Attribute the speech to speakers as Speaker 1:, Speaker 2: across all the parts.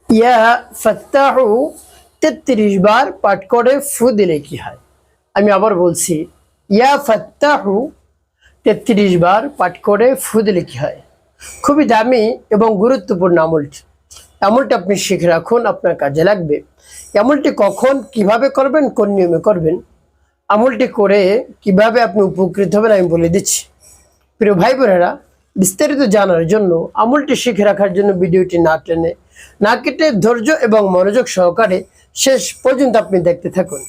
Speaker 1: ইয়া ফাত্তাহু 33 বার পাঠ করে ফু দিলে কি হয়? আমি আবার বলছি, ইয়া ফাত্তাহু 33 বার পাঠ করে ফু দিলে কি হয়? খুবই দামি এবং গুরুত্বপূর্ণ আমলটি। আমলটি আপনি শিখে রাখুন, আপনার কাজে লাগবে। আমলটি কখন কিভাবে করবেন, কোন নিয়মে করবেন, আমলটি করে কিভাবে আপনি উপকৃত হবেন আমি বলে দিচ্ছি। প্রিয় ভাই বোনেরা, বিস্তারিত জানার জন্য, আমলটি শিখে রাখার জন্য ভিডিওটি না টেনে না কেটে ধৈর্য এবং মনোযোগ সহকারে শেষ পর্যন্ত আপনি দেখতে থাকুন,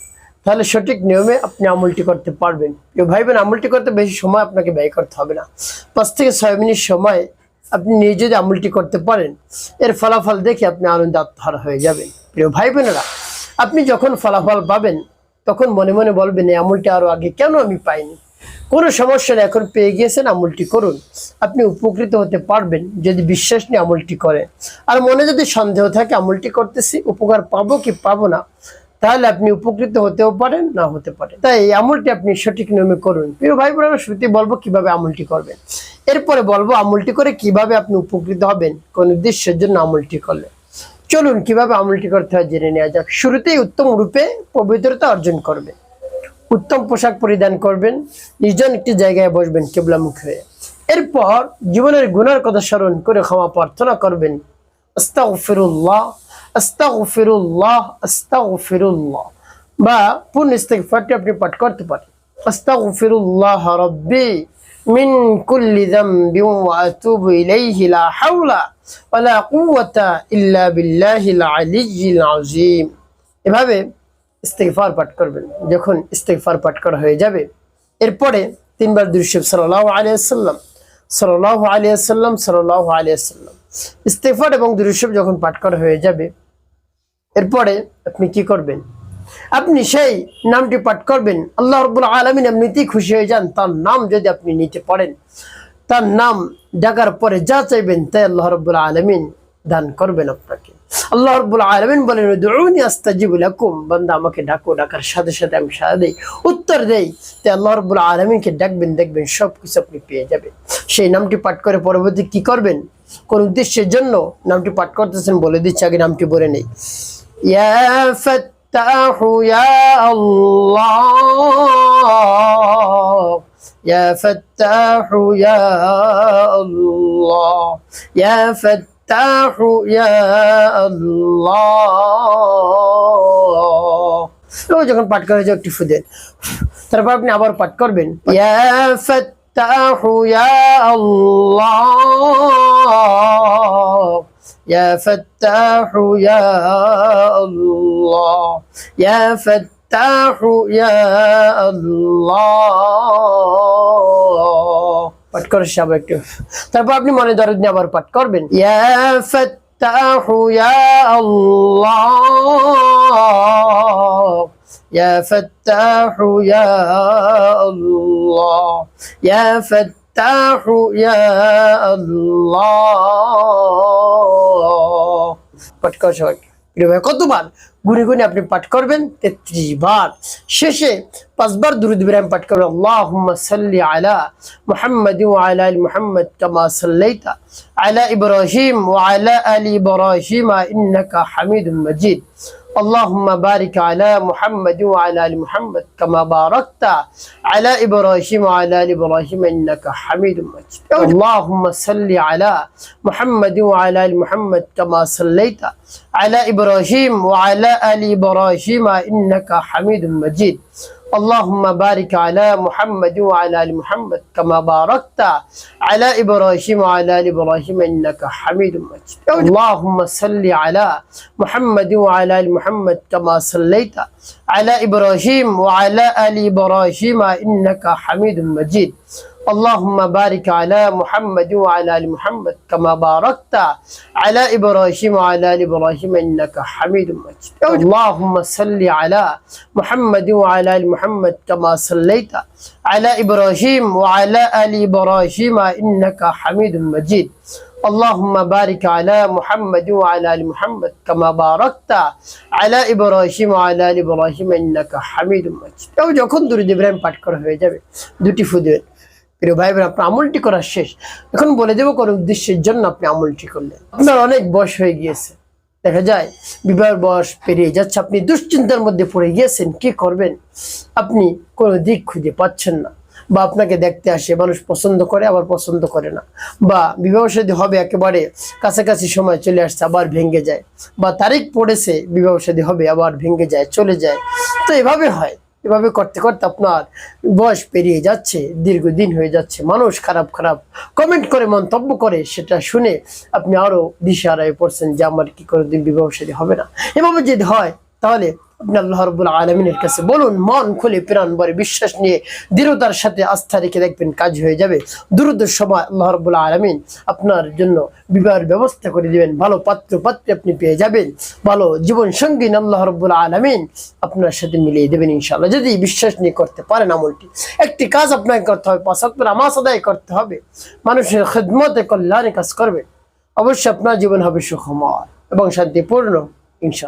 Speaker 1: তাহলে সঠিক নিয়মে আপনি আমলটি করতে পারবেন। প্রিয় ভাই বোন, আমলটি করতে বেশি সময় আপনাকে ব্যয় করতে হবে না। 5 থেকে 6 মিনিট সময় আপনি নিজে যদি আমলটি করতে পারেন, এর ফলাফল দেখে আপনি আনন্দে আত্মহারা হয়ে যাবেন। প্রিয় ভাই বোনেরা, আপনি যখন ফলাফল পাবেন তখন মনে মনে বলবেন, এই আমলটি আরো আগে কেন আমি পাইনি? কোনো সমস্যা নেই, এখন পেয়ে গিয়েছেন, আমলটি করুন। আপনি উপকৃত হতে পারবেন যদি বিশ্বাস নিয়ে আমলটি করেন। আর মনে যদি সন্দেহ থাকে, আমলটি করতেছি উপকার পাবো কি পাবো না, তাহলে আপনি উপকৃত হতেও পারেন, না হতে পারেন। তাই এই আমলটি আপনি সঠিক নিয়মে করুন। প্রিয় ভাই বোনেরা, শুরুতে বলবো কিভাবে আমলটি করবেন, এরপরে বলবো আমলটি করে কিভাবে আপনি উপকৃত হবেন কোন উদ্দেশ্যের জন্য আমলটি করলে। চলুন কিভাবে আমলটি করতে হয় জেনে নেওয়া যাক। শুরুতেই উত্তম রূপে পবিত্রতা অর্জন করবেন। উত্তম পোশাক পরিধান করবেন, নির্জন একটি জায়গায় বসবেন কিবলামুখী হয়ে। এরপর জীবনের গুনার কথা স্মরণ করে ক্ষমা প্রার্থনা করবেন। আস্তাগফিরুল্লাহ, আস্তাগফিরুল্লাহ, আস্তাগফিরুল্লাহ, বা পূর্ণ ইস্তিগফারটি আপনি পাঠ করতে পারেন। আস্তাগফিরুল্লাহ রাব্বি মিন কুল্লি যামবি ওয়া আতুবু ইলাইহি লা হাওলা ওয়া লা কুওয়াতা ইল্লা বিল্লাহিল আলিয়্যিল আযীম। এভাবে ইস্তিগফার পাঠ করবেন। যখন ইস্তিগফার পাঠ করা হয়ে যাবে, এরপরে 3 বার দুরূদ শরীফ সাল্লাল্লাহু আলাইহি ওয়াসাল্লাম, সাল্লাল্লাহু আলাইহি ওয়াসাল্লাম, সাল্লাল্লাহু আলাইহি ওয়াসাল্লাম। ইস্তিগফার এবং দুরূদ শরীফ যখন পাঠ করা হয়ে যাবে, এরপরে আপনি কি করবেন? আপনি সেই নামটি পাঠ করবেন। আল্লাহ রাব্বুল আলামিন এমনিতেই খুশি হয়ে যান তার নাম যদি আপনি নিতে পারেন। তার নাম ডাকার পরে যা চাইবেন তাই আল্লাহ রাব্বুল আলামিন দান করবেন আপনাকে। আল্লাহ রাব্বুল আলামিন বলেন, উদউনি আস্তাজিব লাকুম, বান্দা আমাকে ডাকো, ডাকার সাথে সাথে আমি সাড়া দেই, উত্তর দেই। তাই আল্লাহ রাব্বুল আলামিনকে ডাকবেন, দেখবেন সবকিছু আপনি পেয়ে যাবেন। সেই নামটি পাঠ করে পরবর্তী কি করবেন, কোন উদ্দেশ্যের জন্য নামটি পাঠ করতেছেন বলে দিচ্ছি, আগে নামটি বলে নেই। ইয়া ফাত্তাহু ইয়া আল্লাহ, ইয়া ফাত্তাহু ইয়া আল্লাহ, ইয়া ফাত্তাহু ইয়া আল্লাহ। যখন পাঠ করে যে একটু ফুদেন, তারপর আপনি আবার পাঠ করবেন, ইয়া ফাত্তাহু ইয়া আল্লাহ, ইয়া ফাত্তাহু ইয়া আল্লাহ, ইয়া ফাত্তাহু ইয়া আল্লাহ। পাঠ করে আবার একটু, তারপর আপনি মনে দরদ নিয়ে আবার পাঠ করবেন, ইয়া ফাত্তাহু ইয়া আল্লাহ, ইয়া ফাত্তাহু ইয়া আল্লাহ, ইয়া ফাত্তাহু ইয়া আল্লাহ। পাঠ করে সবাই। কতবার গুনে গুনে আপনি পাঠ করবেন? 33 বার। শেষে 5 বার দুরূদ ইব্রাহিম পাঠ করবেন। আল্লাহুম্মা সাল্লি আলা মুহাম্মাদ ওয়া আলা আলি মুহাম্মাদ কামা সাল্লাইতা আলা ইব্রাহিম ওয়া আলা আলি ইব্রাহিম ইন্নাকা হামিদুম মাজিদ। اللهم بارك على محمد وعلى ال محمد كما باركت على ابراهيم وعلى ال ابراهيم انك حميد مجيد. اللهم صل على محمد وعلى ال محمد كما صليت على ابراهيم وعلى ال ابراهيم انك حميد مجيد. اللهم بارك على محمد وعلى ال محمد كما باركت على ابراهيم وعلى ال ابراهيم انك حميد مجيد. اللهم صل على محمد وعلى ال محمد كما صليت على ابراهيم وعلى ال ابراهيم انك حميد مجيد. اللهم بارك على محمد وعلى ال محمد كما باركت على ابراهيم وعلى ال ابراهيم انك حميد مجيد. اللهم صل على محمد وعلى ال محمد كما صليت على ابراهيم وعلى ال ابراهيم انك حميد مجيد. اللهم بارك على محمد وعلى ال محمد كما باركت على ابراهيم وعلى ال ابراهيم انك حميد مجيد. যখন দুরূদ ইব্রাহিম পাঠ করা হয়ে যাবে, দুটি ফু দিবেন। প্রিয় ভাই বোন, আপনার আমলটি করা শেষ। এখন বলে দেবো কোন উদ্দেশ্যের জন্য আপনি আমলটি করলেন। আপনার অনেক বয়স হয়ে গিয়েছে, দেখা যায় বিবাহের বয়স পেরিয়ে যাচ্ছে, আপনি দুশ্চিন্তার মধ্যে পড়ে গিয়েছেন, কি করবেন আপনি কোনো দিক খুঁজে পাচ্ছেন না, বা আপনাকে দেখতে আসে মানুষ পছন্দ করে আবার পছন্দ করে না, বা বিবাহ শাদী হবে একেবারে কাছাকাছি সময় চলে আসছে আবার ভেঙে যায়, বা তারিখ পড়েছে বিবাহ শাদী হবে আবার ভেঙে যায় চলে যায়। তো এভাবে হয়, এভাবে করতে করতে আপনার বয়স পেরিয়ে যাচ্ছে, দীর্ঘদিন হয়ে যাচ্ছে, মানুষ খারাপ খারাপ কমেন্ট করে মন্তব্য করে, সেটা শুনে আপনি আরো দিশেহারায় পড়ছেন যে আমার কি কোনোদিন বিবাহ শাদী হবে না। এভাবে যদি হয় তাহলে আপনি আল্লাহ রাব্বুল আলামিনের কাছে বলুন, মন খুলে প্রাণ ভরে বিশ্বাস নিয়ে দৃঢ়তার সাথে আস্থা রেখে দেখবেন কাজ হয়ে যাবে। দ্রুত সময় আল্লাহ রাব্বুল আলামিন আপনার জন্য বিবাহের ব্যবস্থা করে দিবেন, ভালো পাত্র পাত্রী আপনি পেয়ে যাবেন, ভালো জীবন সঙ্গী আল্লাহ রাব্বুল আলামিন আপনার সাথে মিলিয়ে দেবেন ইনশাআল্লাহ, যদি বিশ্বাস নিয়ে করতে পারেন আমলটি। একটি কাজ আপনাকে করতে হবে, 5 ওয়াক্ত নামাজ আদায় করতে হবে, মানুষের খিদমতে কল্যাণে কাজ করবে, অবশ্যই আপনার জীবন হবে সুখময় এবং শান্তিপূর্ণ ইনশাআল্লাহ।